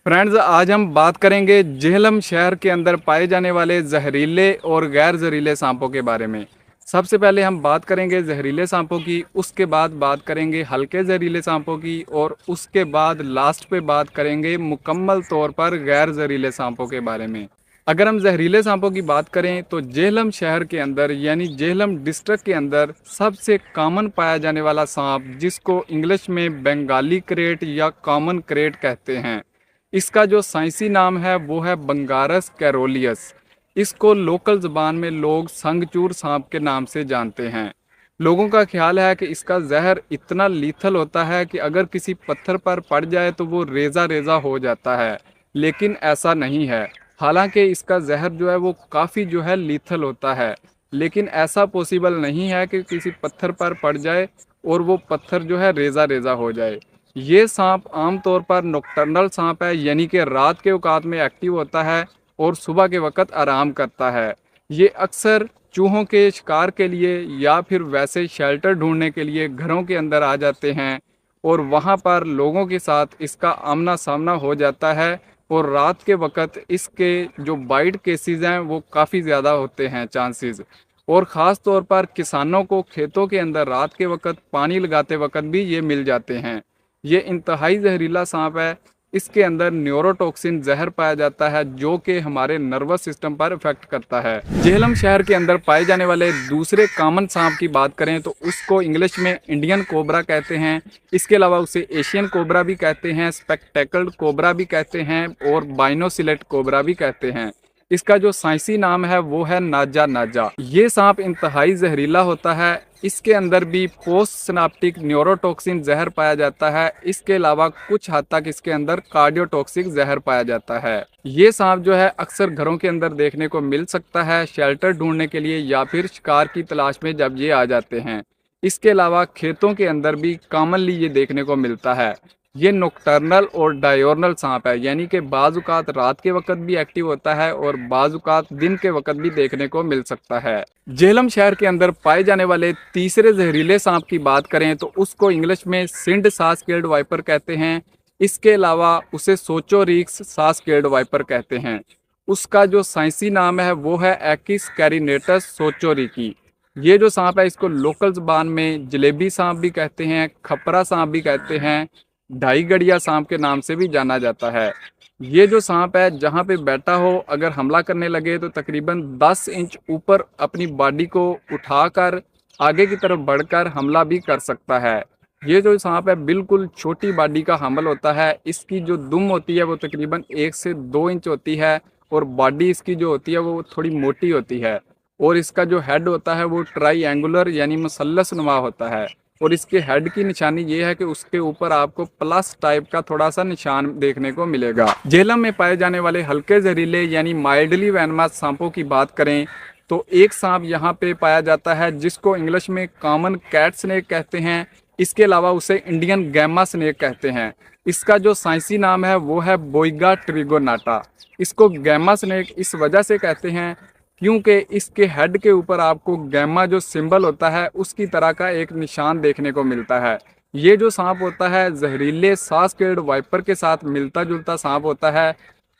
Friends, आज हम बात करेंगे जेहलम शहर के अंदर पाए जाने वाले जहरीले और गैर जहरीले सांपों के बारे में। सबसे पहले हम बात करेंगे जहरीले सांपों की, उसके बाद बात करेंगे हल्के जहरीले सांपों की और उसके बाद लास्ट पे बात करेंगे मुकम्मल तौर पर गैर जहरीले सांपों के बारे में। अगर हम जहरीले सांपों की बात करें तो जेहलम शहर के अंदर यानी जेहलम डिस्ट्रिक्ट के अंदर सबसे कॉमन पाया जाने वाला सांप, जिसको इंग्लिश में बंगाली क्रेट या कॉमन क्रेट कहते हैं, इसका जो साइंसी नाम है वो है बंगारस कैरोलियस। इसको लोकल ज़बान में लोग संगचूर सांप के नाम से जानते हैं। लोगों का ख्याल है कि इसका जहर इतना लीथल होता है कि अगर किसी पत्थर पर पड़ जाए तो वो रेज़ा रेज़ा हो जाता है, लेकिन ऐसा नहीं है। हालांकि इसका जहर जो है वो काफ़ी जो है लीथल होता है, लेकिन ऐसा पॉसिबल नहीं है कि किसी पत्थर पर पड़ जाए और वो पत्थर जो है रेज़ा रेज़ा हो जाए। ये सांप आमतौर पर नॉकटर्नल सांप है, यानी कि रात के औकात में एक्टिव होता है और सुबह के वक्त आराम करता है। ये अक्सर चूहों के शिकार के लिए या फिर वैसे शेल्टर ढूंढने के लिए घरों के अंदर आ जाते हैं और वहाँ पर लोगों के साथ इसका आमना सामना हो जाता है। और रात के वक्त इसके जो बाइट केसेस हैं वो काफ़ी ज़्यादा होते हैं चांसेस। और ख़ास तौर पर किसानों को खेतों के अंदर रात के वक्त पानी लगाते वक्त भी ये मिल जाते हैं। ये इंतहाई जहरीला सांप है। इसके अंदर न्यूरोटॉक्सिन जहर पाया जाता है जो कि हमारे नर्वस सिस्टम पर इफेक्ट करता है। जेहलम शहर के अंदर पाए जाने वाले दूसरे कॉमन सांप की बात करें तो उसको इंग्लिश में इंडियन कोबरा कहते हैं। इसके अलावा उसे एशियन कोबरा भी कहते हैं, स्पेक्टेकल्ड कोबरा भी कहते हैं और बाइनोसिलेट कोबरा भी कहते हैं। इसका जो साइंसी नाम है वो है नाजा नाजा। ये सांप इंतहाई जहरीला होता है। इसके अंदर भी पोस्ट सिनाप्टिक न्यूरोटॉक्सिन जहर पाया जाता है। इसके अलावा कुछ हद तक इसके अंदर कार्डियोटॉक्सिक जहर पाया जाता है। ये सांप जो है अक्सर घरों के अंदर देखने को मिल सकता है शेल्टर ढूंढने के लिए या फिर शिकार की तलाश में जब ये आ जाते हैं। इसके अलावा खेतों के अंदर भी कॉमनली ये देखने को मिलता है। ये नॉकटर्नल और डायोर्नल सांप है, यानी कि बाजुकात रात के वक्त भी एक्टिव होता है और बाजुकात दिन के वक्त भी देखने को मिल सकता है। जेहलम शहर के अंदर पाए जाने वाले तीसरे जहरीले सांप की बात करें तो उसको इंग्लिश में सिंड सास्केल्ड वाइपर कहते हैं। इसके अलावा उसे सोचोरिक्स सास्केल्ड वाइपर कहते हैं। उसका जो साइंसी नाम है वो है एक्किस कैरिनेटस सोचोरिकी। ये जो सांप है इसको लोकल ज़बान में जलेबी सांप भी कहते हैं, खपरा सांप भी कहते हैं, ढाई गड़िया सांप के नाम से भी जाना जाता है। ये जो सांप है जहाँ पे बैठा हो अगर हमला करने लगे तो तकरीबन 10 इंच ऊपर अपनी बॉडी को उठाकर आगे की तरफ बढ़कर हमला भी कर सकता है। ये जो सांप है बिल्कुल छोटी बॉडी का हमल होता है। इसकी जो दुम होती है वो तकरीबन 1 से 2 इंच होती है और बॉडी इसकी जो होती है वो थोड़ी मोटी होती है। और इसका जो हेड होता है वो ट्राईएंगुलर यानी मसल्लस नुमा होता है। और इसके हेड की निशानी ये है कि उसके ऊपर आपको प्लस टाइप का थोड़ा सा निशान देखने को मिलेगा। जेहलम में पाए जाने वाले हल्के जहरीले यानी माइल्डली वेनमस सांपों की बात करें तो एक सांप यहाँ पे पाया जाता है जिसको इंग्लिश में कॉमन कैट स्नेक कहते हैं। इसके अलावा उसे इंडियन गैमा स्नेक कहते हैं। इसका जो साइंसी नाम है वो है बोइगा ट्रिगोनाटा। इसको गैमा स्नेक इस वजह से कहते हैं क्योंकि इसके हेड के ऊपर आपको गैमा जो सिंबल होता है उसकी तरह का एक निशान देखने को मिलता है। ये जो सांप होता है जहरीले सास्केल्ड वाइपर के साथ मिलता जुलता सांप होता है।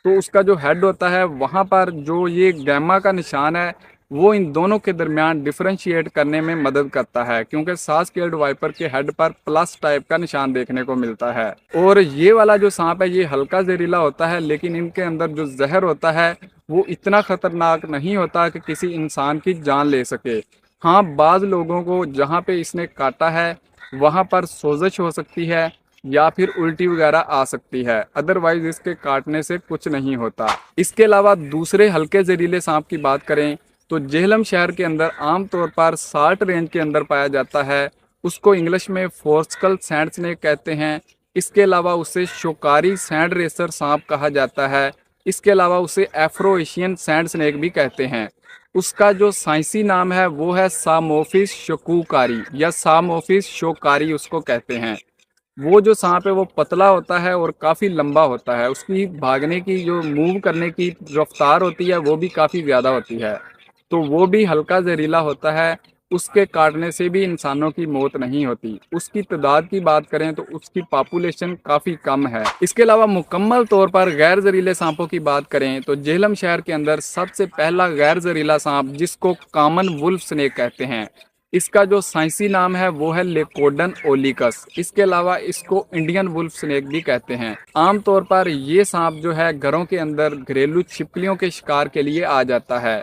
तो उसका जो हेड होता है वहाँ पर जो ये गैमा का निशान है वो इन दोनों के दरमियान डिफरेंशिएट करने में मदद करता है, क्योंकि सास्केल्ड वाइपर के हेड पर प्लस टाइप का निशान देखने को मिलता है। और ये वाला जो सांप है ये हल्का जहरीला होता है, लेकिन इनके अंदर जो जहर होता है वो इतना खतरनाक नहीं होता कि किसी इंसान की जान ले सके। हाँ, बाज़ लोगों को जहाँ पे इसने काटा है वहाँ पर सोजश हो सकती है या फिर उल्टी वगैरह आ सकती है, अदरवाइज इसके काटने से कुछ नहीं होता। इसके अलावा दूसरे हल्के जहरीले सांप की बात करें तो जेहलम शहर के अंदर आमतौर पर साल्ट रेंज के अंदर पाया जाता है। उसको इंग्लिश में फोर्स्कल सैंड स्नेक कहते हैं। इसके अलावा उसे शोकारी सैंड रेसर सांप कहा जाता है। इसके अलावा उसे एफ्रो एशियन सैंड स्नेक भी कहते हैं। उसका जो साइंसी नाम है वो है सामोफिस शोकुकारी या सामोफिस शोकारी उसको कहते हैं। वो जो सांप है वो पतला होता है और काफ़ी लंबा होता है। उसकी भागने की जो मूव करने की रफ्तार होती है वो भी काफ़ी ज़्यादा होती है। तो वो भी हल्का जहरीला होता है। उसके काटने से भी इंसानों की मौत नहीं होती। उसकी तादाद की बात करें तो उसकी पॉपुलेशन काफ़ी कम है। इसके अलावा मुकम्मल तौर पर गैर जहरीले सांपों की बात करें तो जेहलम शहर के अंदर सबसे पहला गैर जहरीला सांप, जिसको कॉमन वुल्फ स्नेक कहते हैं, इसका जो साइंसी नाम है वो है लेकोडन ओलिकस। इसके अलावा इसको इंडियन वुल्फ स्नेक भी कहते हैं। आमतौर पर ये सांप जो है घरों के अंदर घरेलू छिपकलियों के शिकार के लिए आ जाता है।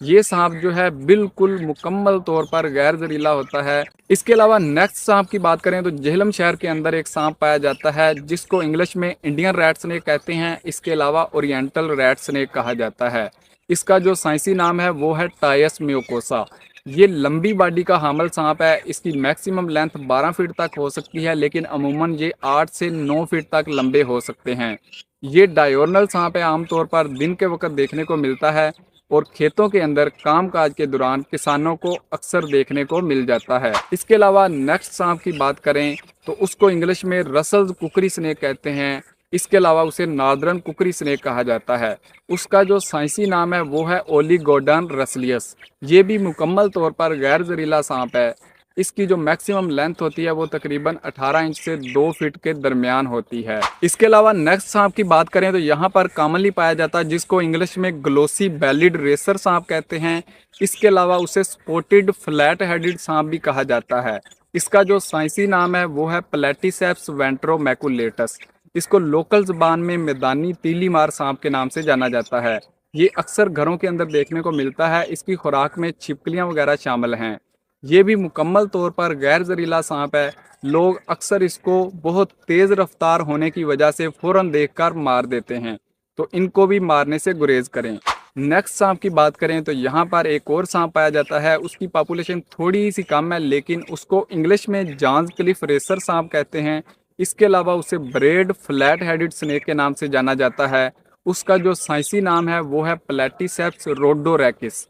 ये सांप जो है बिल्कुल मुकम्मल तौर पर गैर जहरीला होता है। इसके अलावा नेक्स्ट सांप की बात करें तो जेहलम शहर के अंदर एक सांप पाया जाता है जिसको इंग्लिश में इंडियन रैट स्नेक कहते हैं। इसके अलावा ओरिएंटल रैट स्नेक कहा जाता है। इसका जो साइंसी नाम है वो है टायस म्यूकोसा। ये लंबी बॉडी का हामल सांप है। इसकी मैक्सिमम लेंथ 12 फीट तक हो सकती है, लेकिन अमूमन ये 8 से 9 फीट तक लंबे हो सकते हैं। ये डायोर्नल सांप है, आमतौर पर दिन के वक्त देखने को मिलता है और खेतों के अंदर कामकाज के दौरान किसानों को अक्सर देखने को मिल जाता है। इसके अलावा नेक्स्ट सांप की बात करें तो उसको इंग्लिश में रसल्स कुकरी स्नेक कहते हैं। इसके अलावा उसे नॉर्दर्न कुकरी स्नेक कहा जाता है। उसका जो साइंसी नाम है वो है ओलिगोडन रसलियस। ये भी मुकम्मल तौर पर गैर जहरीला सांप है। इसकी जो मैक्सिमम लेंथ होती है वो तकरीबन 18 इंच से 2 फीट के दरमियान होती है। इसके अलावा नेक्स्ट सांप की बात करें तो यहाँ पर कॉमनली पाया जाता है जिसको इंग्लिश में ग्लोसी बेलिड रेसर सांप कहते हैं। इसके अलावा उसे स्पॉटेड फ्लैट हेडेड सांप भी कहा जाता है। इसका जो साइंसी नाम है वो है प्लेटिसेप्स वेंट्रोमैकुलेटस। इसको लोकल ज़बान में मैदानी तीली मार सांप के नाम से जाना जाता है। ये अक्सर घरों के अंदर देखने को मिलता है। इसकी खुराक में छिपकलियाँ वगैरह शामिल हैं। ये भी मुकम्मल तौर पर गैर जहरीला सांप है। लोग अक्सर इसको बहुत तेज़ रफ्तार होने की वजह से फ़ौरन देखकर मार देते हैं, तो इनको भी मारने से गुरेज करें। नेक्स्ट सांप की बात करें तो यहाँ पर एक और सांप पाया जाता है। उसकी पॉपुलेशन थोड़ी सी कम है, लेकिन उसको इंग्लिश में जॉन्स क्लिफ रेसर सांप कहते हैं। इसके अलावा उसे ब्रेड फ्लैट हेडेड स्नेक के नाम से जाना जाता है। उसका जो साइंसी नाम है वो है प्लेटिसेप्स रोडोरैकिस।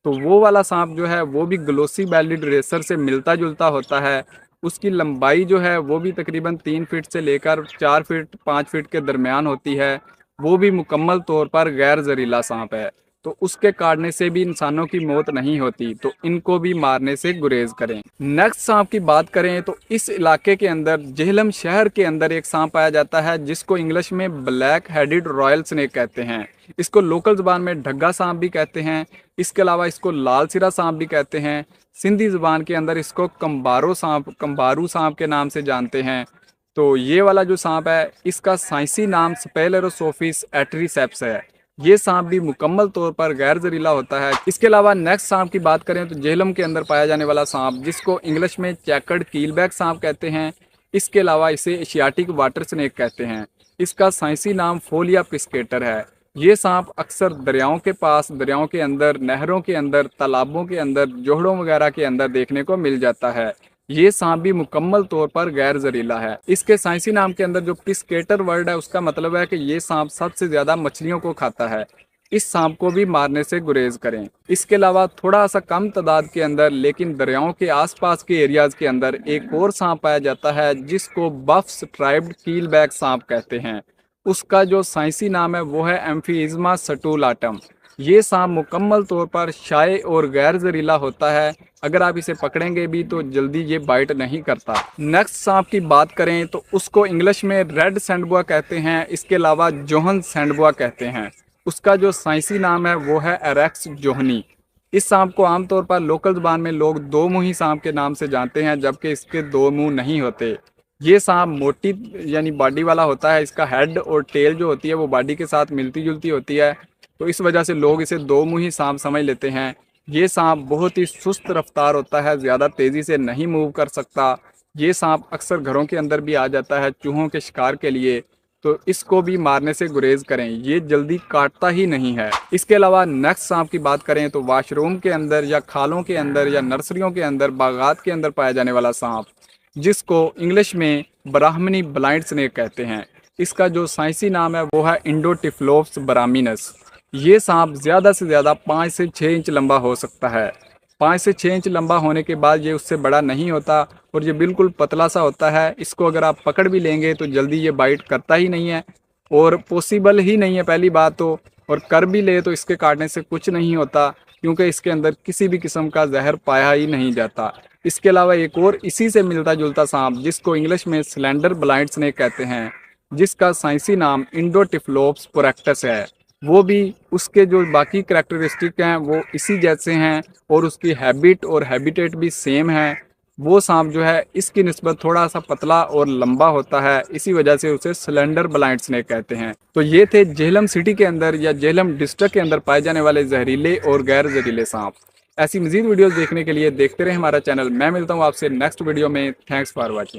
तो वो वाला सांप जो है वो भी ग्लोसी बेलिड रेसर से मिलता जुलता होता है। उसकी लंबाई जो है वो भी तकरीबन 3 फीट से लेकर 4 फीट 5 फीट के दरमियान होती है। वो भी मुकम्मल तौर पर गैर जहरीला सांप है, तो उसके काटने से भी इंसानों की मौत नहीं होती, तो इनको भी मारने से गुरेज करें। नेक्स्ट सांप की बात करें तो इस इलाके के अंदर जेहलम शहर के अंदर एक सांप पाया जाता है जिसको इंग्लिश में ब्लैक हेडेड रॉयल स्नेक कहते हैं। इसको लोकल ज़बान में ढग्गा सांप भी कहते हैं। इसके अलावा इसको लाल सिरा सांप भी कहते हैं। सिंधी ज़बान के अंदर इसको कंबारू सांप के नाम से जानते हैं। तो ये वाला जो सांप है इसका साइंसी नाम स्पेलेरोसोफिस एट्रिसेप्स है। ये सांप भी मुकम्मल तौर पर गैर जहरीला होता है। इसके अलावा नेक्स्ट सांप की बात करें तो जेहलम के अंदर पाया जाने वाला सांप जिसको इंग्लिश में चेकर्ड कीलबैक सांप कहते हैं। इसके अलावा इसे एशियाटिक वाटर स्नेक कहते हैं। इसका साइंसी नाम फोलिया पिस्केटर है। ये सांप अक्सर दरियाओं के पास, दरियाओं के अंदर, नहरों के अंदर, तालाबों के अंदर, जोहड़ों वगैरह के अंदर देखने को मिल जाता है। ये सांप भी मुकम्मल तौर पर गैर जहरीला है। इसके साइंसी नाम के अंदर जो पिस्केटर वर्ड है उसका मतलब है कि ये सांप सबसे ज्यादा मछलियों को खाता है। इस सांप को भी मारने से गुरेज करें। इसके अलावा थोड़ा सा कम तादाद के अंदर लेकिन दरियाओं के आसपास के एरियाज के अंदर एक और सांप पाया जाता है जिसको बफ स्ट्राइप्ड कीलबैक सांप कहते हैं। उसका जो साइंसी नाम है वो है एम्फीज़मा सटुलाटम। ये सांप मुकम्मल तौर पर शाय और गैर जहरीला होता है। अगर आप इसे पकड़ेंगे भी तो जल्दी ये बाइट नहीं करता। नेक्स्ट सांप की बात करें तो उसको इंग्लिश में रेड सैंडबुआ कहते हैं। इसके अलावा जोहन सैंडबुआ कहते हैं। उसका जो साइंसी नाम है वो है एरेक्स जोहनी। इस सांप को आमतौर पर लोकल ज़बान में लोग दो मुंही सांप के नाम से जानते हैं, जबकि इसके दो मुंह नहीं होते। ये सांप मोटी यानी बॉडी वाला होता है। इसका हेड और टेल जो होती है वो बॉडी के साथ मिलती जुलती होती है, तो इस वजह से लोग इसे दो मुंही सांप समझ लेते हैं। ये सांप बहुत ही सुस्त रफ्तार होता है, ज़्यादा तेज़ी से नहीं मूव कर सकता। ये सांप अक्सर घरों के अंदर भी आ जाता है चूहों के शिकार के लिए, तो इसको भी मारने से गुरेज करें। ये जल्दी काटता ही नहीं है। इसके अलावा नेक्स्ट सांप की बात करें तो वाशरूम के अंदर या खालों के अंदर या नर्सरियों के अंदर, बागात के अंदर पाया जाने वाला सांप जिसको इंग्लिश में ब्राह्मणी ब्लाइंड स्नेक कहते हैं। इसका जो साइंसी नाम है वो है इंडोटिफ्लोप्स ब्राह्मिनस। ये सांप ज़्यादा से ज़्यादा 5 से 6 इंच लंबा हो सकता है। 5 से 6 इंच लंबा होने के बाद ये उससे बड़ा नहीं होता और ये बिल्कुल पतला सा होता है। इसको अगर आप पकड़ भी लेंगे तो जल्दी ये बाइट करता ही नहीं है और पॉसिबल ही नहीं है पहली बात तो, और कर भी ले तो इसके काटने से कुछ नहीं होता। क्योंकि इसके अंदर किसी भी किस्म का जहर पाया ही नहीं जाता। इसके अलावा एक और इसी से मिलता जुलता सांप जिसको इंग्लिश में स्लेंडर ब्लाइंड स्नेक कहते हैं, जिसका साइंसी नाम इंडोटिफ्लोप्स पोरेक्टस है, वो भी उसके जो बाकी करैक्टरिस्टिक हैं वो इसी जैसे हैं और उसकी हैबिट और हैबिटेट भी सेम है। वो सांप जो है इसकी निस्बत थोड़ा सा पतला और लंबा होता है, इसी वजह से उसे स्लेंडर ब्लाइंड स्नेक कहते हैं। तो ये थे झेलम सिटी के अंदर या झेलम डिस्ट्रिक्ट के अंदर पाए जाने वाले जहरीले और गैर जहरीले सांप। ऐसी मजीद वीडियोस देखने के लिए देखते रहे हमारा चैनल। मैं मिलता हूँ आपसे नेक्स्ट वीडियो में। Thanks for watching.